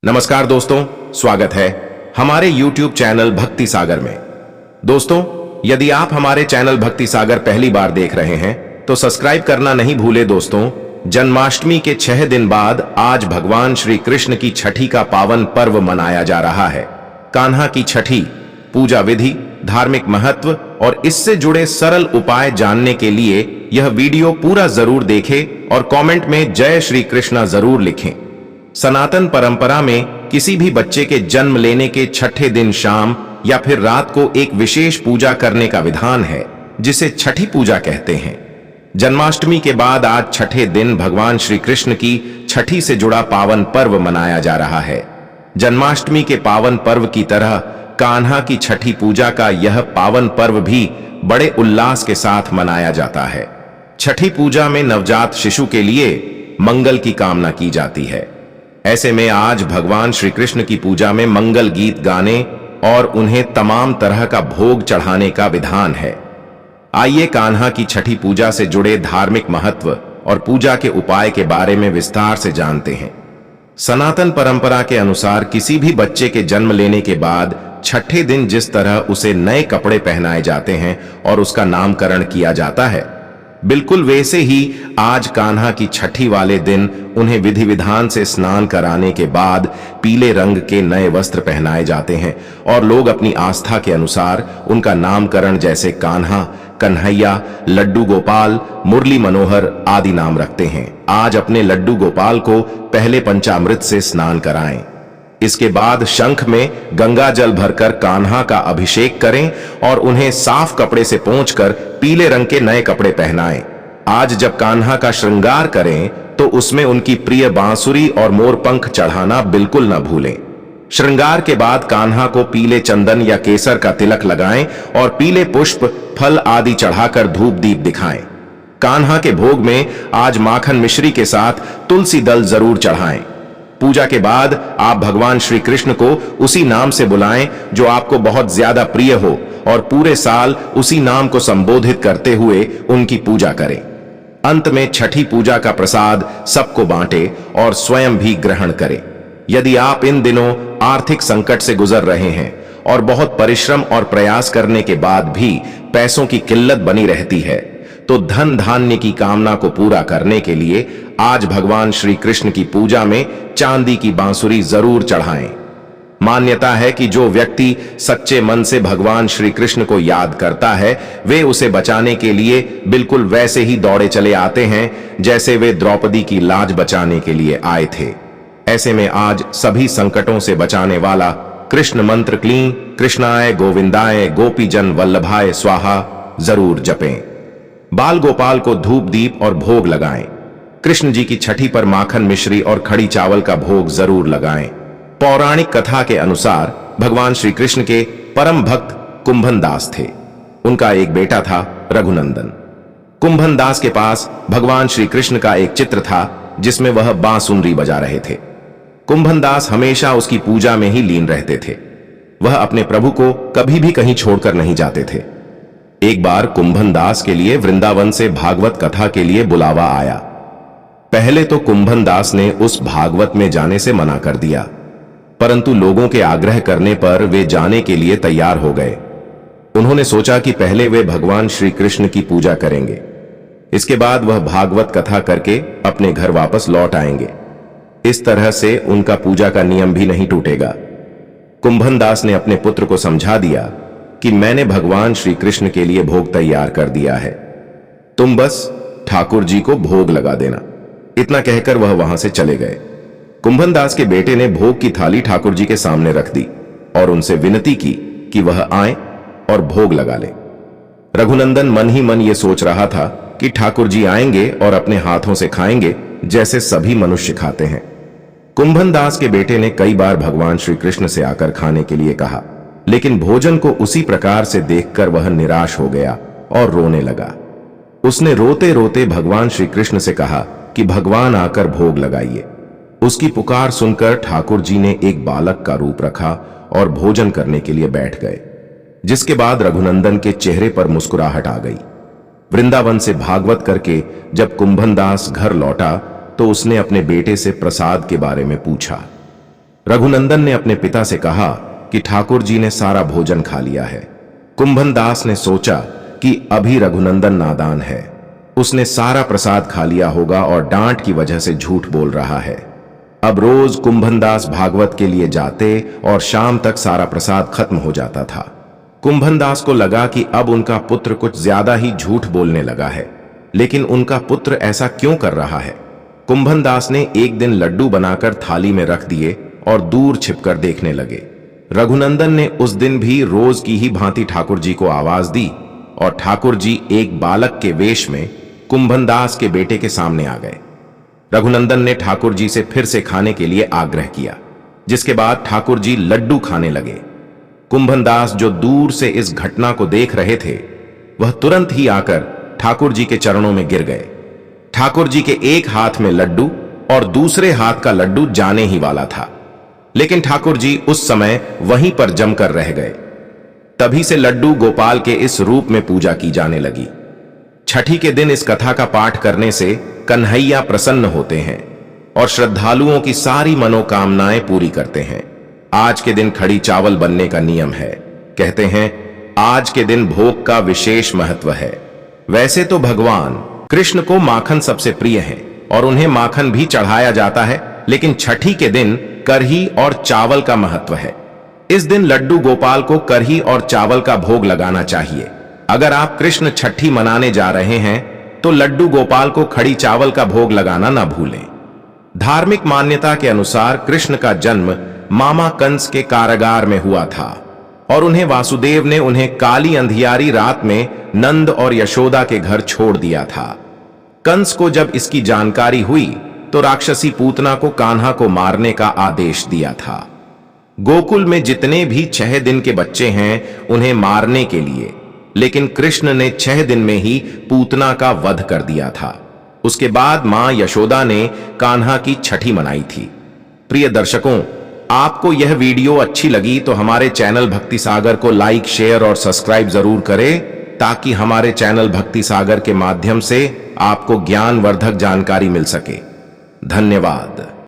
नमस्कार दोस्तों, स्वागत है हमारे YouTube चैनल भक्ति सागर में। दोस्तों, यदि आप हमारे चैनल भक्ति सागर पहली बार देख रहे हैं तो सब्सक्राइब करना नहीं भूले। दोस्तों, जन्माष्टमी के 6 दिन बाद आज भगवान श्री कृष्ण की छठी का पावन पर्व मनाया जा रहा है। कान्हा की छठी पूजा विधि, धार्मिक महत्व और इससे जुड़े सरल उपाय जानने के लिए यह वीडियो पूरा जरूर देखें और कमेंट में जय श्री कृष्णा जरूर लिखें। सनातन परंपरा में किसी भी बच्चे के जन्म लेने के छठे दिन शाम या फिर रात को एक विशेष पूजा करने का विधान है, जिसे छठी पूजा कहते हैं। जन्माष्टमी के बाद आज छठे दिन भगवान श्री कृष्ण की छठी से जुड़ा पावन पर्व मनाया जा रहा है। जन्माष्टमी के पावन पर्व की तरह कान्हा की छठी पूजा का यह पावन पर्व भी बड़े उल्लास के साथ मनाया जाता है। छठी पूजा में नवजात शिशु के लिए मंगल की कामना की जाती है। ऐसे में आज भगवान श्री कृष्ण की पूजा में मंगल गीत गाने और उन्हें तमाम तरह का भोग चढ़ाने का विधान है। आइए कान्हा की छठी पूजा से जुड़े धार्मिक महत्व और पूजा के उपाय के बारे में विस्तार से जानते हैं। सनातन परंपरा के अनुसार किसी भी बच्चे के जन्म लेने के बाद छठे दिन जिस तरह उसे नए कपड़े पहनाए जाते हैं और उसका नामकरण किया जाता है, बिल्कुल वैसे ही आज कान्हा की छठी वाले दिन उन्हें विधि विधान से स्नान कराने के बाद पीले रंग के नए वस्त्र पहनाए जाते हैं और लोग अपनी आस्था के अनुसार उनका नामकरण जैसे कान्हा, कन्हैया, लड्डू गोपाल, मुरली मनोहर आदि नाम रखते हैं। आज अपने लड्डू गोपाल को पहले पंचामृत से स्नान कराएं। इसके बाद शंख में गंगा जल भरकर कान्हा का अभिषेक करें और उन्हें साफ कपड़े से पोंछकर पीले रंग के नए कपड़े पहनाएं। आज जब कान्हा का श्रृंगार करें तो उसमें उनकी प्रिय बांसुरी और मोरपंख चढ़ाना बिल्कुल न भूलें। श्रृंगार के बाद कान्हा को पीले चंदन या केसर का तिलक लगाएं और पीले पुष्प, फल आदि चढ़ाकर धूप दीप दिखाएं। कान्हा के भोग में आज माखन मिश्री के साथ तुलसी दल जरूर चढ़ाएं। पूजा के बाद आप भगवान श्री कृष्ण को उसी नाम से बुलाएं जो आपको बहुत ज्यादा प्रिय हो और पूरे साल उसी नाम को संबोधित करते हुए उनकी पूजा करें। अंत में छठी पूजा का प्रसाद सबको बांटें और स्वयं भी ग्रहण करें। यदि आप इन दिनों आर्थिक संकट से गुजर रहे हैं और बहुत परिश्रम और प्रयास करने के बाद भी पैसों की किल्लत बनी रहती है, तो धन धान्य की कामना को पूरा करने के लिए आज भगवान श्री कृष्ण की पूजा में चांदी की बांसुरी जरूर चढ़ाएं। मान्यता है कि जो व्यक्ति सच्चे मन से भगवान श्री कृष्ण को याद करता है, वे उसे बचाने के लिए बिल्कुल वैसे ही दौड़े चले आते हैं जैसे वे द्रौपदी की लाज बचाने के लिए आए थे। ऐसे में आज सभी संकटों से बचाने वाला कृष्ण मंत्र क्लीं कृष्णाय गोविंदाय गोपीजन वल्लभाय स्वाहा जरूर जपें। बाल गोपाल को धूप दीप और भोग लगाएं। कृष्ण जी की छठी पर माखन मिश्री और खड़ी चावल का भोग जरूर लगाएं। पौराणिक कथा के अनुसार भगवान श्री कृष्ण के परम भक्त कुंभन दास थे। उनका एक बेटा था रघुनंदन। कुंभन दास के पास भगवान श्री कृष्ण का एक चित्र था जिसमें वह बांसुरी बजा रहे थे। कुंभन दास हमेशा उसकी पूजा में ही लीन रहते थे। वह अपने प्रभु को कभी भी कहीं छोड़कर नहीं जाते थे। एक बार कुंभन दास के लिए वृंदावन से भागवत कथा के लिए बुलावा आया। पहले तो कुंभन दास ने उस भागवत में जाने से मना कर दिया, परंतु लोगों के आग्रह करने पर वे जाने के लिए तैयार हो गए। उन्होंने सोचा कि पहले वे भगवान श्री कृष्ण की पूजा करेंगे, इसके बाद वह भागवत कथा करके अपने घर वापस लौट आएंगे। इस तरह से उनका पूजा का नियम भी नहीं टूटेगा। कुंभन दास ने अपने पुत्र को समझा दिया कि मैंने भगवान श्री कृष्ण के लिए भोग तैयार कर दिया है, तुम बस ठाकुर जी को भोग लगा देना। इतना कहकर वह वहां से चले गए। कुंभन दास के बेटे ने भोग की थाली ठाकुर जी के सामने रख दी और उनसे विनती की कि वह आए और भोग लगा ले। रघुनंदन मन ही मन यह सोच रहा था कि ठाकुर जी आएंगे और अपने हाथों से खाएंगे जैसे सभी मनुष्य खाते हैं। कुंभन दास के बेटे ने कई बार भगवान श्री कृष्ण से आकर खाने के लिए कहा, लेकिन भोजन को उसी प्रकार से देखकर वह निराश हो गया और रोने लगा। उसने रोते रोते भगवान श्री कृष्ण से कहा कि भगवान आकर भोग लगाइए। उसकी पुकार सुनकर ठाकुर जी ने एक बालक का रूप रखा और भोजन करने के लिए बैठ गए, जिसके बाद रघुनंदन के चेहरे पर मुस्कुराहट आ गई। वृंदावन से भागवत करके जब कुंभन दास घर लौटा तो उसने अपने बेटे से प्रसाद के बारे में पूछा। रघुनंदन ने अपने पिता से कहा कि ठाकुर जी ने सारा भोजन खा लिया है। कुंभन दास ने सोचा कि अभी रघुनंदन नादान है, उसने सारा प्रसाद खा लिया होगा और डांट की वजह से झूठ बोल रहा है। अब रोज कुंभन दास भागवत के लिए जाते और शाम तक सारा प्रसाद खत्म हो जाता था। कुंभन दास को लगा कि अब उनका पुत्र कुछ ज्यादा ही झूठ बोलने लगा है, लेकिन उनका पुत्र ऐसा क्यों कर रहा है। कुंभन दास ने एक दिन लड्डू बनाकर थाली में रख दिए और दूर छिपकर देखने लगे। रघुनंदन ने उस दिन भी रोज की ही भांति ठाकुर जी को आवाज दी और ठाकुर जी एक बालक के वेश में कुंभन दास के बेटे के सामने आ गए। रघुनंदन ने ठाकुर जी से फिर से खाने के लिए आग्रह किया, जिसके बाद ठाकुर जी लड्डू खाने लगे। कुंभन दास जो दूर से इस घटना को देख रहे थे, वह तुरंत ही आकर ठाकुर जी के चरणों में गिर गए। ठाकुर जी के एक हाथ में लड्डू और दूसरे हाथ का लड्डू जाने ही वाला था, लेकिन ठाकुर जी उस समय वहीं पर जमकर रह गए। तभी से लड्डू गोपाल के इस रूप में पूजा की जाने लगी। छठी के दिन इस कथा का पाठ करने से कन्हैया प्रसन्न होते हैं और श्रद्धालुओं की सारी मनोकामनाएं पूरी करते हैं। आज के दिन खड़ी चावल बनने का नियम है। कहते हैं आज के दिन भोग का विशेष महत्व है। वैसे तो भगवान कृष्ण को माखन सबसे प्रिय है और उन्हें माखन भी चढ़ाया जाता है, लेकिन छठी के दिन करही और चावल का महत्व है। इस दिन लड्डू गोपाल को करही और चावल का भोग लगाना चाहिए। अगर आप कृष्ण छठी मनाने जा रहे हैं तो लड्डू गोपाल को खड़ी चावल का भोग लगाना ना भूलें। धार्मिक मान्यता के अनुसार कृष्ण का जन्म मामा कंस के कारागार में हुआ था और उन्हें वासुदेव ने उन्हें काली अंधियारी रात में नंद और यशोदा के घर छोड़ दिया था। कंस को जब इसकी जानकारी हुई तो राक्षसी पूतना को कान्हा को मारने का आदेश दिया था। गोकुल में जितने भी 6 दिन के बच्चे हैं उन्हें मारने के लिए, लेकिन कृष्ण ने 6 दिन में ही पूतना का वध कर दिया था। उसके बाद मां यशोदा ने कान्हा की छठी मनाई थी। प्रिय दर्शकों, आपको यह वीडियो अच्छी लगी तो हमारे चैनल भक्ति सागर को लाइक, शेयर और सब्सक्राइब जरूर करें, ताकि हमारे चैनल भक्ति सागर के माध्यम से आपको ज्ञानवर्धक जानकारी मिल सके। धन्यवाद।